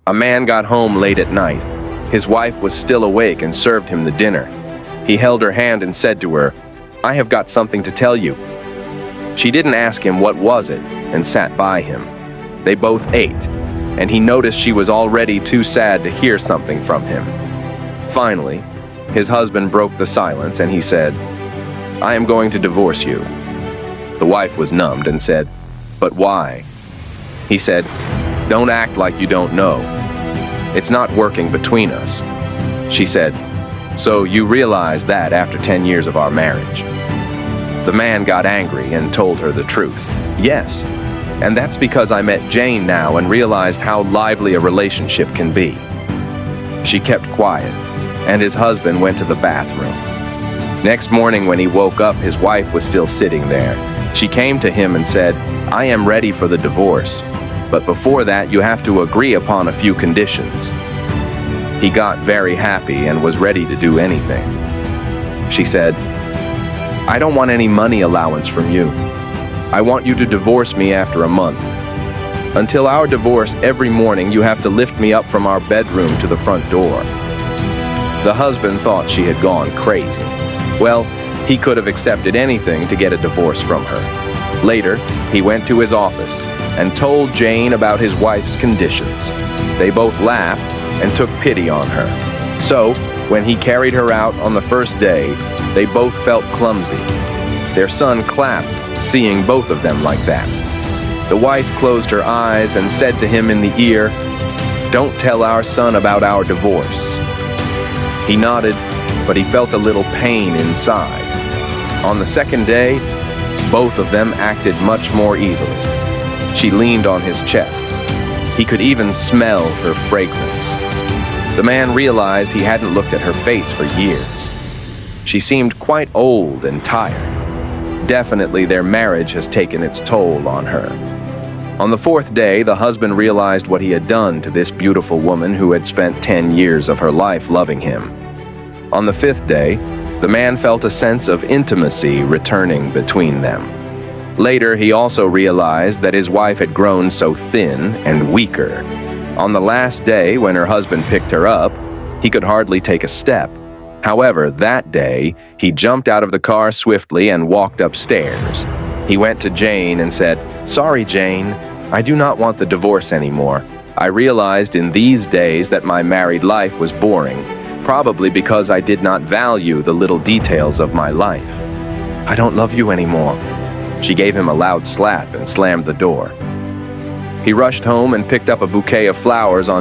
A man got home late at night. His wife was still awake and served him the dinner. He held her hand and said to her, "I have got something to tell you." She didn't ask him what was it and sat by him. They both ate, and he noticed she was already too sad to hear something from him. Finally, his husband broke the silence and he said, "I am going to divorce you." The wife was numbed and said, "But why?" He said, "Don't act like you don't know. It's not working between us." She said, "So you realize that after 10 years of our marriage?" The man got angry and told her the truth. "Yes, and that's because I met Jane now and realized how lively a relationship can be." She kept quiet, and his husband went to the bathroom. Next morning when he woke up, his wife was still sitting there. She came to him and said, "I am ready for the divorce, but before that you have to agree upon a few conditions." He got very happy and was ready to do anything. She said, "I don't want any money allowance from you. I want you to divorce me after a month. Until our divorce, every morning you have to lift me up from our bedroom to the front door." The husband thought she had gone crazy. Well, he could have accepted anything to get a divorce from her. Later, he went to his office and told Jane about his wife's conditions. They both laughed and took pity on her. So, when he carried her out on the first day, they both felt clumsy. Their son clapped, seeing both of them like that. The wife closed her eyes and said to him in the ear, "Don't tell our son about our divorce." He nodded, but he felt a little pain inside. On the second day, both of them acted much more easily. She leaned on his chest. He could even smell her fragrance. The man realized he hadn't looked at her face for years. She seemed quite old and tired. Definitely their marriage has taken its toll on her. On the fourth day, the husband realized what he had done to this beautiful woman who had spent 10 years of her life loving him. On the fifth day, the man felt a sense of intimacy returning between them. Later, he also realized that his wife had grown so thin and weaker. On the last day, when her husband picked her up, he could hardly take a step. However, that day, he jumped out of the car swiftly and walked upstairs. He went to Jane and said, "Sorry, Jane, I do not want the divorce anymore. I realized in these days that my married life was boring, probably because I did not value the little details of my life. I don't love you anymore." She gave him a loud slap and slammed the door. He rushed home and picked up a bouquet of flowers on his